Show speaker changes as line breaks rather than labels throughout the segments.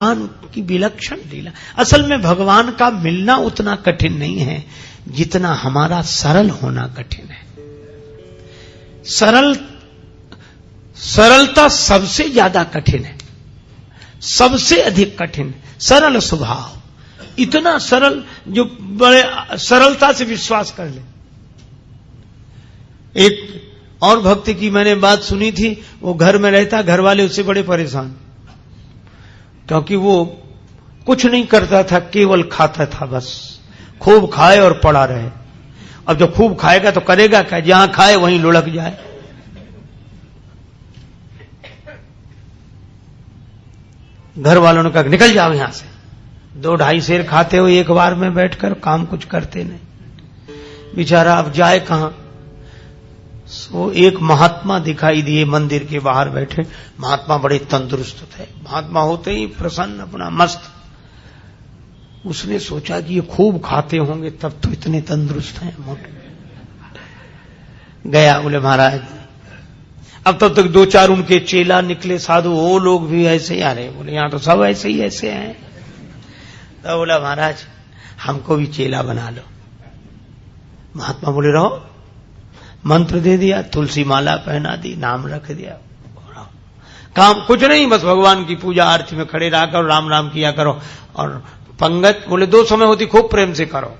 भगवान की विलक्षण लीला। असल में भगवान का मिलना उतना कठिन नहीं है जितना हमारा सरल होना कठिन है। सरलता सबसे ज्यादा कठिन है, सबसे अधिक कठिन। सरल स्वभाव, इतना सरल जो बड़े सरलता से विश्वास कर ले। एक और भक्ति की मैंने बात सुनी थी, वो घर में रहता, घर वाले उससे बड़े परेशान, क्योंकि वो कुछ नहीं करता था, केवल खाता था, बस खूब खाए और पड़ा रहे। अब जब खूब खाएगा तो करेगा क्या, जहां खाए वहीं लुढ़क जाए। घर वालों ने कहा निकल जाओ यहां से, 2-2.5 सेर खाते हो एक बार में बैठकर, काम कुछ करते नहीं। बेचारा अब जाए कहां। वो एक महात्मा दिखाई दिए मंदिर के बाहर बैठे। महात्मा बड़े तंदुरुस्त थे, महात्मा होते ही प्रसन्न, अपना मस्त। उसने सोचा कि ये खूब खाते होंगे तब तो इतने तंदुरुस्त हैं, मोटे। गया, बोले महाराज, अब तब तक 2-4 उनके चेला निकले साधु, वो लोग भी ऐसे ही आ रहे। बोले यहां तो सब ऐसे ही ऐसे हैं। तो बोला महाराज हमको भी चेला बना लो। महात्मा बोले रहो। मंत्र दे दिया, तुलसी माला पहना दी, नाम रख दिया, काम कुछ नहीं, बस भगवान की पूजा आरती में खड़े रहा करो, राम राम किया करो। और पंगत बोले 2 समय होती, खूब प्रेम से करो।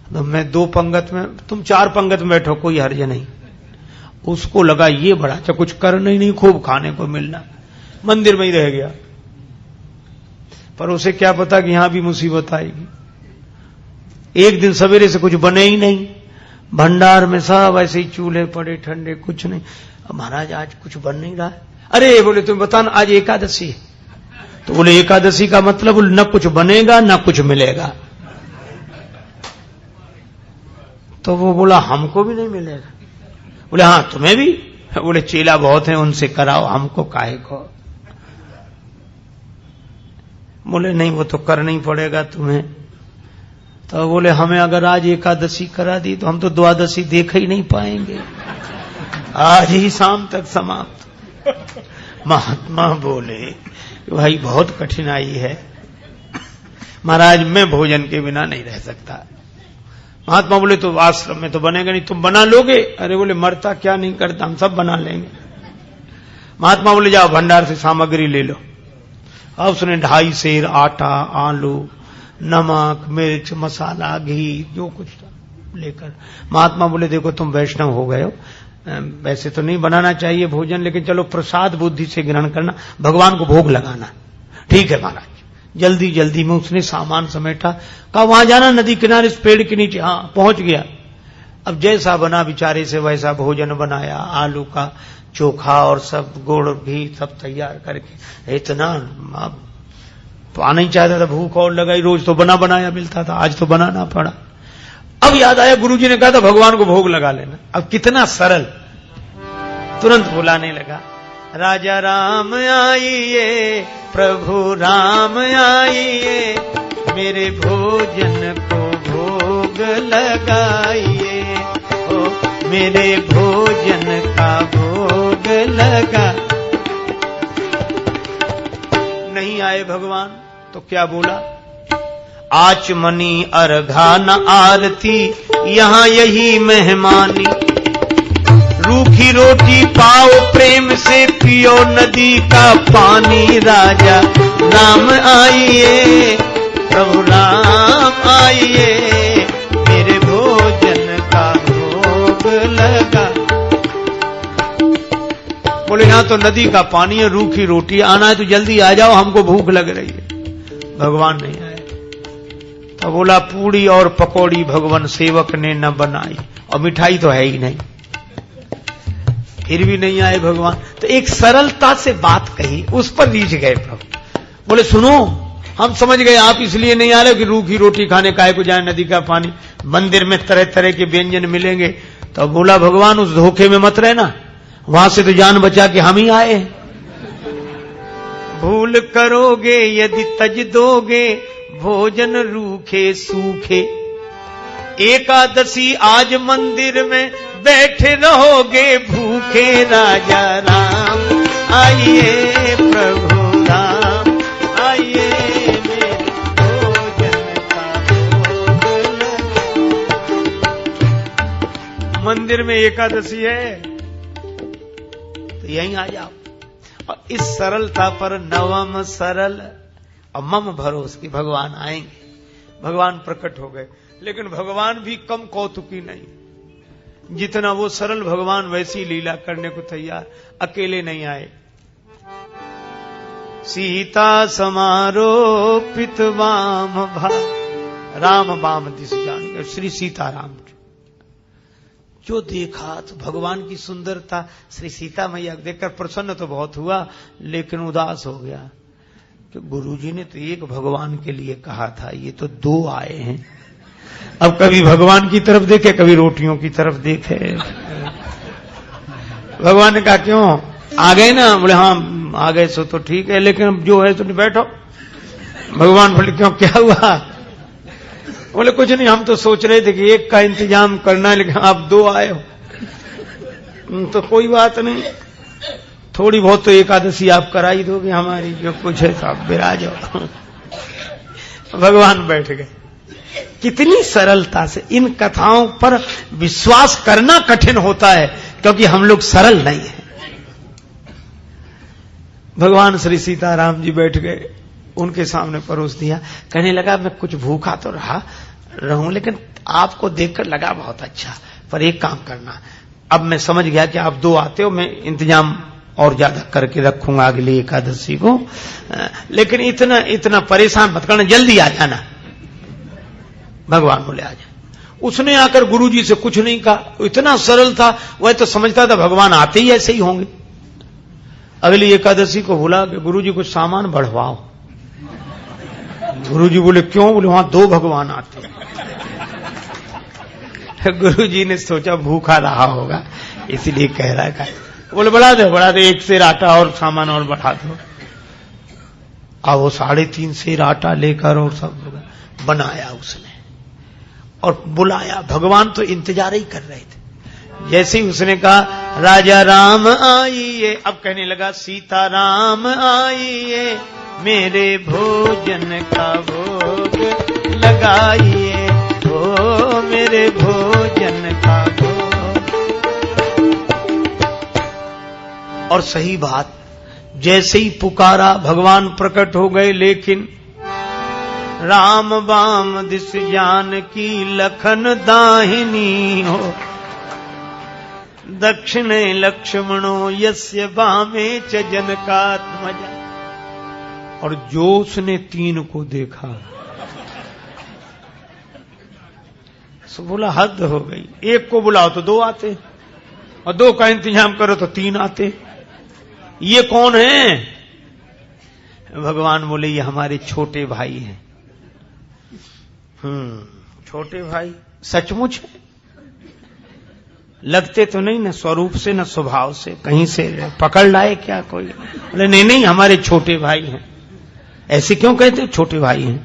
तो मैं 2 पंगत में, तुम 4 पंगत में बैठो, कोई हर्ज नहीं। उसको लगा ये बड़ा अच्छा, कुछ करना ही नहीं, खूब खाने को मिलना, मंदिर में ही रह गया। पर उसे क्या पता कि यहां भी मुसीबत आएगी। एक दिन सवेरे से कुछ बने ही नहीं, भंडार में सब ऐसे ही चूल्हे पड़े ठंडे, कुछ नहीं। महाराज आज कुछ बन नहीं रहा है। अरे बोले तुम बताना, आज एकादशी है। तो बोले एकादशी का मतलब न कुछ बनेगा न कुछ मिलेगा। तो वो बोला हमको भी नहीं मिलेगा। बोले हां तुम्हें भी। बोले चेला बहुत हैं, उनसे कराओ, हमको काहे को। बोले नहीं वो तो करना ही पड़ेगा तुम्हें। तो बोले हमें अगर आज एकादशी करा दी तो हम तो द्वादशी देख ही नहीं पाएंगे, आज ही शाम तक समाप्त। महात्मा बोले भाई बहुत कठिनाई है महाराज, मैं भोजन के बिना नहीं रह सकता। महात्मा बोले तो आश्रम में तो बनेगा नहीं, तुम बना लोगे? अरे बोले मरता क्या नहीं करता, हम सब बना लेंगे। महात्मा बोले जाओ भंडार से सामग्री ले लो। अब उसने 2.5 सेर आटा, आलू, नमक, मिर्च, मसाला, घी, जो कुछ था लेकर। महात्मा बोले देखो तुम वैष्णव हो गए हो, वैसे तो नहीं बनाना चाहिए भोजन, लेकिन चलो प्रसाद बुद्धि से ग्रहण करना, भगवान को भोग लगाना। ठीक है महाराज। जल्दी जल्दी में उसने सामान समेटा, कहा वहां जाना नदी किनारे इस पेड़ के नीचे। हाँ पहुंच गया। अब जैसा बना बेचारे से वैसा भोजन बनाया, आलू का चोखा और सब गुड़ घी सब तैयार करके। इतना पाना ही चाहता था, भूख और लगाई, रोज तो बना बनाया मिलता था, आज तो बनाना पड़ा। अब याद आया गुरुजी ने कहा था भगवान को भोग लगा लेना। अब कितना सरल, तुरंत बुलाने लगा, राजा राम आइए, प्रभु राम आइए, मेरे भोजन को भोग लगाइए, ओ मेरे भोजन का भोग लगा। नहीं आए भगवान तो क्या बोला, आचमनी अर्घा न आरती, यहां यही मेहमानी, रूखी रोटी पाओ प्रेम से, पियो नदी का पानी, राजा राम आइए, प्रभु राम आइए, मेरे भोजन का भोग लगा। बोले यहां तो नदी का पानी है, रूखी रोटी, आना है तो जल्दी आ जाओ, हमको भूख लग रही है। भगवान नहीं आए तो बोला पूड़ी और पकौड़ी भगवान सेवक ने न बनाई, और मिठाई तो है ही नहीं। फिर भी नहीं आए भगवान, तो एक सरलता से बात कही, उस पर रीझ गए प्रभु। बोले सुनो, हम समझ गए आप इसलिए नहीं आ रहे कि रूखी रोटी खाने काहे को जाए, नदी का पानी, मंदिर में तरह तरह के व्यंजन मिलेंगे। तो बोला भगवान उस धोखे में मत रहना, वहां से तो जान बचा के हम ही आए। भूल करोगे यदि तज दोगे, भोजन रूखे सूखे, एकादशी आज मंदिर में बैठे रहोगे भूखे, राजा राम आइए, प्रभु राम आइए, मंदिर में एकादशी है तो यहीं आ जाओ। और इस सरलता पर नवम सरल और मम भरोस की भगवान आएंगे। भगवान प्रकट हो गए, लेकिन भगवान भी कम कौतुकी नहीं। जितना वो सरल भगवान वैसी लीला करने को तैयार, अकेले नहीं आए। सीता समारोपित वाम भा, राम वाम दिस जान, श्री सीताराम जो देखा तो भगवान की सुंदरता, श्री सीता मैया देखकर प्रसन्न तो बहुत हुआ, लेकिन उदास हो गया कि गुरुजी ने तो एक भगवान के लिए कहा था, ये तो दो आए हैं। अब कभी भगवान की तरफ देखे, कभी रोटियों की तरफ देखे। भगवान ने कहा क्यों आ गए ना? बोले हाँ आ गए सो तो ठीक है, लेकिन अब जो है तो बैठो। भगवान बोले क्यों, क्या हुआ? बोले कुछ नहीं, हम तो सोच रहे थे कि एक का इंतजाम करना है, लेकिन आप दो आए हो तो कोई बात नहीं, थोड़ी बहुत तो एकादशी आप करा ही दोगे हमारी, जो कुछ है तो आप विराजो। भगवान बैठ गए। कितनी सरलता से इन कथाओं पर विश्वास करना कठिन होता है, क्योंकि हम लोग सरल नहीं हैं। भगवान श्री सीताराम जी बैठ गए, उनके सामने परोस दिया। कहने लगा मैं कुछ भूखा तो रहूं, लेकिन आपको देखकर लगा बहुत अच्छा, पर एक काम करना, अब मैं समझ गया कि आप दो आते हो, मैं इंतजाम और ज्यादा करके रखूंगा अगली एकादशी को, लेकिन इतना परेशान मत करना, जल्दी आ जाना। भगवान बोले आ जा। उसने आकर गुरुजी से कुछ नहीं कहा, इतना सरल था, वह तो समझता था भगवान आते ही ऐसे ही होंगे। अगली एकादशी को बुला के गुरुजी कुछ सामान बढ़वाओ। गुरुजी बोले क्यों? बोले वहां दो भगवान आते। गुरुजी ने सोचा भूखा रहा होगा इसलिए कह रहा है। बोले बढ़ा दो, एक सेर आटा और सामान और बढ़ा दो। अब वो 3.5 सेर आटा लेकर और सब बनाया उसने और बुलाया। भगवान तो इंतजार ही कर रहे थे। जैसे ही उसने कहा राजा राम आइए, अब कहने लगा सीता राम आइए, मेरे भोजन का भोग लगाइए, ओ मेरे भोजन का भोग। और सही बात, जैसे ही पुकारा भगवान प्रकट हो गए, लेकिन राम बाम दिस जान की लखन दाहिनी हो, दक्षिणे लक्ष्मणो यस्य बामे च जनकात्मजा। और जो उसने 3 को देखा सो बोला हद हो गई, एक को बुलाओ तो 2 आते, और 2 का इंतजाम करो तो 3 आते। ये कौन है? भगवान बोले ये हमारे छोटे भाई हैं। छोटे भाई सचमुच है? लगते तो नहीं न स्वरूप से न स्वभाव से, कहीं से पकड़ लाए क्या कोई? बोले नहीं हमारे छोटे भाई हैं। ऐसे क्यों कहते? छोटे भाई हैं।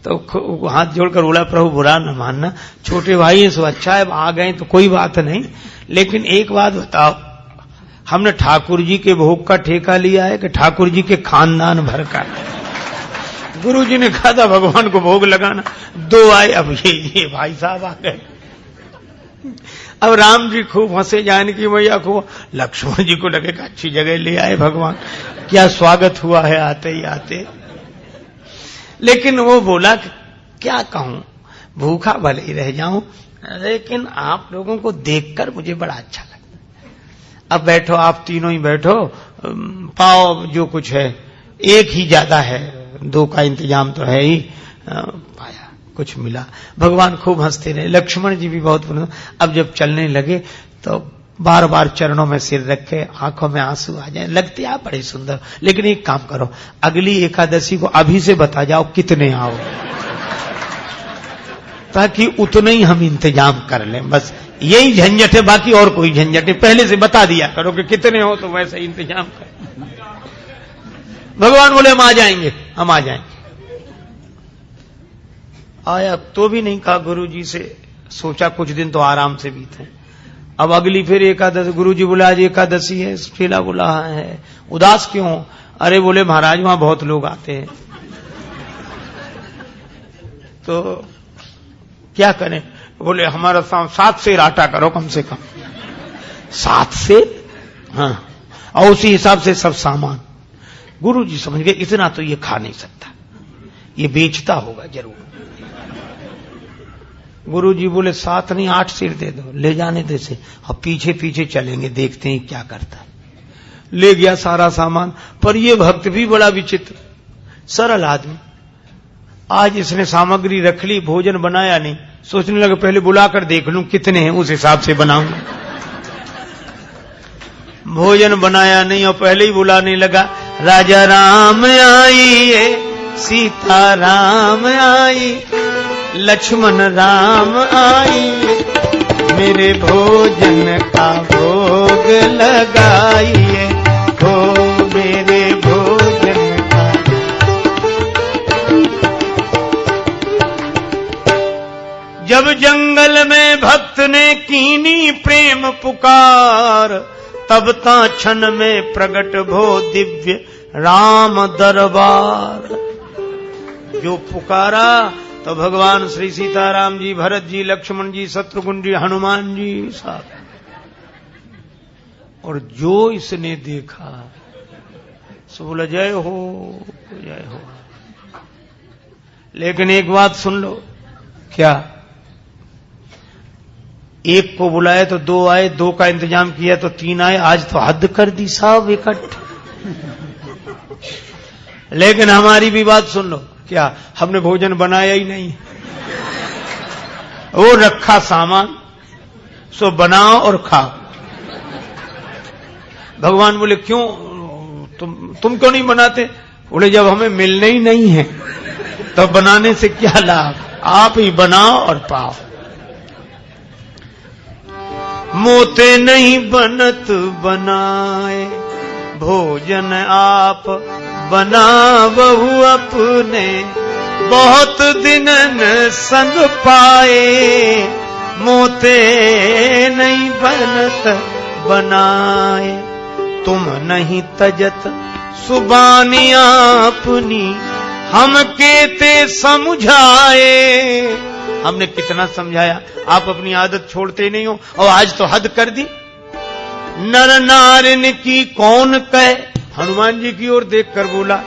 तो हाथ जोड़कर बोला प्रभु बुरा न मानना, छोटे भाई हैं सो अच्छा है, आ गए तो कोई बात नहीं, लेकिन एक बात बताओ, हमने ठाकुर जी के भोग का ठेका लिया है कि ठाकुर जी के खानदान भर का? गुरु जी ने कहा था भगवान को भोग लगाना, 2 आए, अब ये भाई साहब आ गए। अब राम जी खूब हंसे, जानकी मैया को, लक्ष्मण जी को लगे कि अच्छी जगह ले आए भगवान, क्या स्वागत हुआ है आते ही आते। लेकिन वो बोला क्या कहूं, भूखा भले ही रह जाऊं, लेकिन आप लोगों को देखकर मुझे बड़ा अच्छा लगता। अब बैठो, आप तीनों ही बैठो, पाओ जो कुछ है, एक ही ज्यादा है, 2 का इंतजाम तो है ही। पाया कुछ मिला। भगवान खूब हंसते रहे, लक्ष्मण जी भी बहुत। अब जब चलने लगे तो बार बार चरणों में सिर रखे, आंखों में आंसू आ जाए, लगते आप बड़े सुंदर। लेकिन एक काम करो, अगली एकादशी को अभी से बता जाओ कितने आओ, ताकि उतने ही हम इंतजाम कर लें। बस यही झंझट है, बाकी और कोई झंझट है। पहले से बता दिया करो कि कितने हो, तो वैसे इंतजाम कर। भगवान बोले हम आ जाएंगे, हम आ जाएंगे। आया तो भी नहीं कहा गुरु जी से, सोचा कुछ दिन तो आराम से बीते। अब अगली फिर एकादशी, गुरु जी बोला आज एकादशी है, शीला बोला है, उदास क्यों? अरे बोले महाराज वहां बहुत लोग आते हैं, तो क्या करें? बोले हमारा 7 सेर आटा करो कम से कम। 7 सेर, हाँ, और उसी हिसाब से सब सामान। गुरुजी समझ गए इतना तो ये खा नहीं सकता, ये बेचता होगा जरूर। गुरुजी बोले 7 नहीं 8 सेर दे दो, ले जाने दे से, अब पीछे पीछे चलेंगे, देखते हैं क्या करता है। ले गया सारा सामान। पर ये भक्त भी बड़ा विचित्र, सरल आदमी। आज इसने सामग्री रख ली, भोजन बनाया नहीं, सोचने लगा पहले बुलाकर देख लूं कितने हैं, उस हिसाब से बनाऊंगा। भोजन बनाया नहीं और पहले ही बुलाने लगा, राजा राम आइए, सीता राम आई, लक्ष्मण राम आइए, मेरे भोजन का भोग लगाइए, हो मेरे भोजन का। जब जंगल में भक्त ने कीनी प्रेम पुकार, तब ता क्षण में प्रगट भो दिव्य राम दरबार। जो पुकारा तो भगवान श्री सीताराम जी, भरत जी, लक्ष्मण जी, शत्रुघ्न जी, हनुमान जी साहब। और जो इसने देखा सो बोला जय हो जय हो। लेकिन एक बात सुन लो, क्या? एक को बुलाए तो 2 आए, 2 का इंतजाम किया तो 3 आए, आज तो हद कर दी साहब इकट्ठे। लेकिन हमारी भी बात सुन लो, क्या हमने भोजन बनाया ही नहीं, वो रखा सामान, सो बनाओ और खाओ। भगवान बोले क्यों, तुम क्यों नहीं बनाते? बोले जब हमें मिलने ही नहीं है तो बनाने से क्या लाभ, आप ही बनाओ और पाओ। मोते नहीं बनत बनाए, भोजन आप बनावहु अपने, बहुत दिनन संग पाए, मोते नहीं बनत बनाए, तुम नहीं तजत सुबानियां अपनी, हम केते समझाए। हमने कितना समझाया, आप अपनी आदत छोड़ते नहीं हो, और आज तो हद कर दी। नर नारिन की कौन कहे, हनुमान जी की ओर देखकर बोला,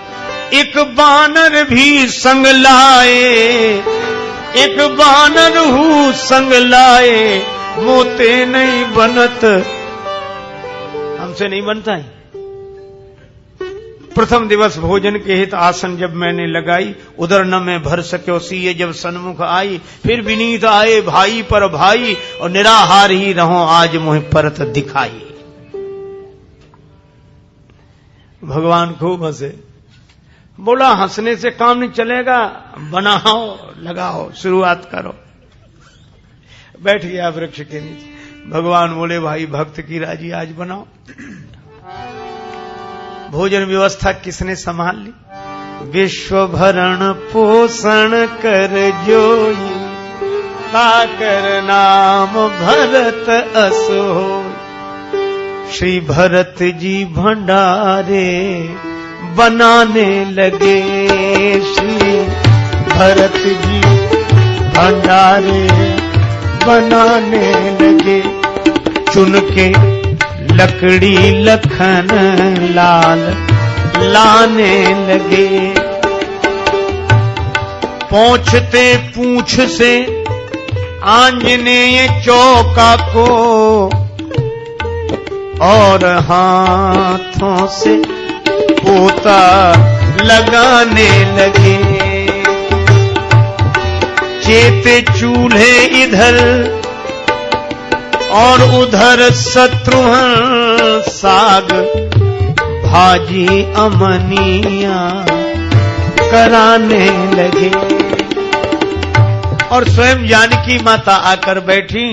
एक बानर भी संग लाए, एक बानर हूँ संग लाए, मोते नहीं बनत, हमसे नहीं बनता है। प्रथम दिवस भोजन के हित आसन जब मैंने लगाई, उधर न मैं भर सके सीए जब सन्मुख आई, फिर विनीत आए भाई पर भाई, और निराहार ही रहो आज मुझे परत दिखाई। भगवान खूब हंसे, बोला हंसने से काम नहीं चलेगा, बनाओ लगाओ शुरुआत करो। बैठ गया वृक्ष के नीचे। भगवान बोले भाई भक्त की राजी आज बनाओ। भोजन व्यवस्था किसने संभाल ली? विश्व भरण पोषण कर जोई, ताकर नाम भरत असो। श्री भरत जी भंडारे बनाने लगे, श्री भरत जी भंडारे बनाने लगे। चुन के लकड़ी लखन लाल लाने लगे, पहुंचते पूंछ से आंजनेय चौका को, और हाथों से पोता लगाने लगे। चेते चूल्हे इधर और उधर शत्रुघ्न, साग भाजी अमनिया कराने लगे। और स्वयं जानकी माता आकर बैठी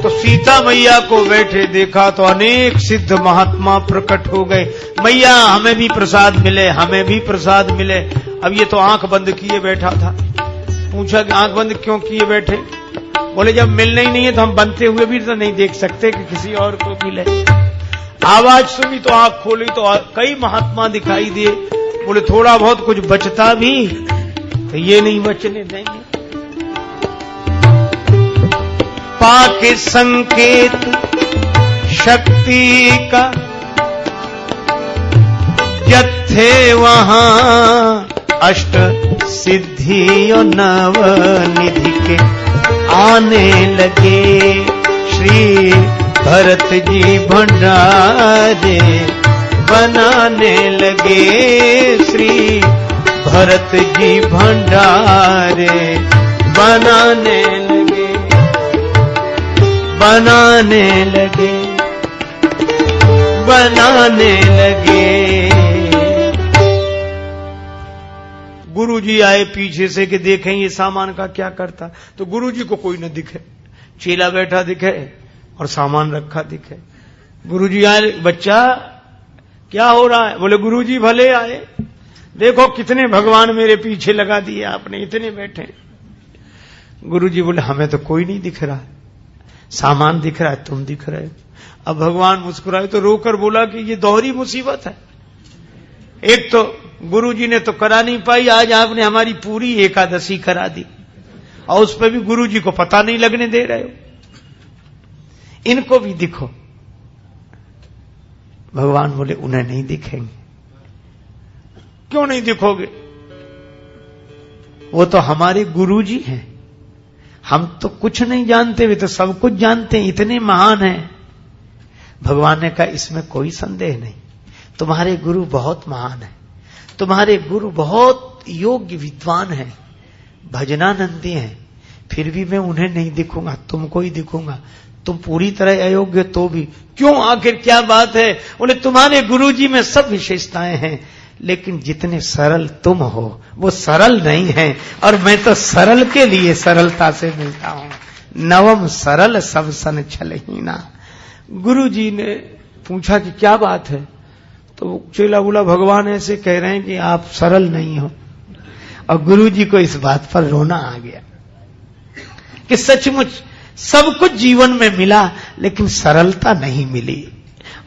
तो सीता मैया को बैठे देखा तो अनेक सिद्ध महात्मा प्रकट हो गए। मैया हमें भी प्रसाद मिले, हमें भी प्रसाद मिले। अब ये तो आंख बंद किए बैठा था। पूछा कि आंख बंद क्यों किए बैठे? बोले जब मिलना ही नहीं है तो हम बनते हुए भी तो नहीं देख सकते कि किसी और को मिले। आवाज सुनी तो आंख खोली तो कई महात्मा दिखाई दिए। बोले थोड़ा बहुत कुछ बचता भी तो ये नहीं बचने देंगे। पाके संकेत शक्ति का यथे वहां अष्ट सिद्धि और नव निधि के आने लगे। श्री भरत जी भंडारे बनाने लगे। श्री भरत जी भंडारे बनाने लगे, बनाने लगे, बनाने लगे। गुरुजी आए पीछे से कि देखें ये सामान का क्या करता, तो गुरुजी को कोई न दिखे, चेला बैठा दिखे और सामान रखा दिखे। गुरुजी आए, बच्चा क्या हो रहा है? बोले गुरुजी भले आए, देखो कितने भगवान मेरे पीछे लगा दिए आपने, इतने बैठे। गुरुजी बोले हमें तो कोई नहीं दिख रहा, सामान दिख रहा है, तुम दिख रहे हो। अब भगवान मुस्कुराए तो रोकर बोला कि ये दोहरी मुसीबत है। एक तो गुरुजी ने तो करा नहीं पाई, आज आपने हमारी पूरी एकादशी करा दी और उस पर भी गुरुजी को पता नहीं लगने दे रहे हो। इनको भी दिखो। भगवान बोले उन्हें नहीं दिखेंगे। क्यों नहीं दिखोगे? वो तो हमारे गुरुजी हैं, हम तो कुछ नहीं जानते, वे तो सब कुछ जानते हैं, इतने महान हैं। भगवान ने कहा इसमें कोई संदेह नहीं, तुम्हारे गुरु बहुत महान है, तुम्हारे गुरु बहुत योग्य विद्वान हैं, भजनानंदी हैं, फिर भी मैं उन्हें नहीं दिखूंगा, तुमको ही दिखूंगा। तुम पूरी तरह अयोग्य तो भी। क्यों, आखिर क्या बात है? बोले तुम्हारे गुरुजी में सब विशेषताएं हैं, लेकिन जितने सरल तुम हो वो सरल नहीं है, और मैं तो सरल के लिए सरलता से मिलता हूं। नवम सरल सब सन छलहीना। गुरुजी ने पूछा कि क्या बात है, तो चेला बोला भगवान ऐसे कह रहे हैं कि आप सरल नहीं हो। और गुरुजी को इस बात पर रोना आ गया कि सचमुच सब कुछ जीवन में मिला, लेकिन सरलता नहीं मिली,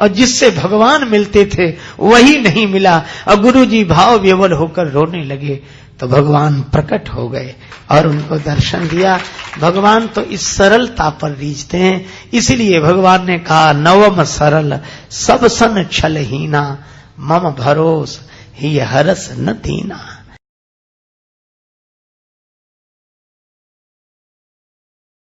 और जिससे भगवान मिलते थे वही नहीं मिला। और गुरुजी भाव विवल होकर रोने लगे तो भगवान प्रकट हो गए और उनको दर्शन दिया। भगवान तो इस सरलता पर रीझते हैं, इसलिए भगवान ने कहा नवम सरल सब सन छलहीना, मम भरोस ही हरस न दीना।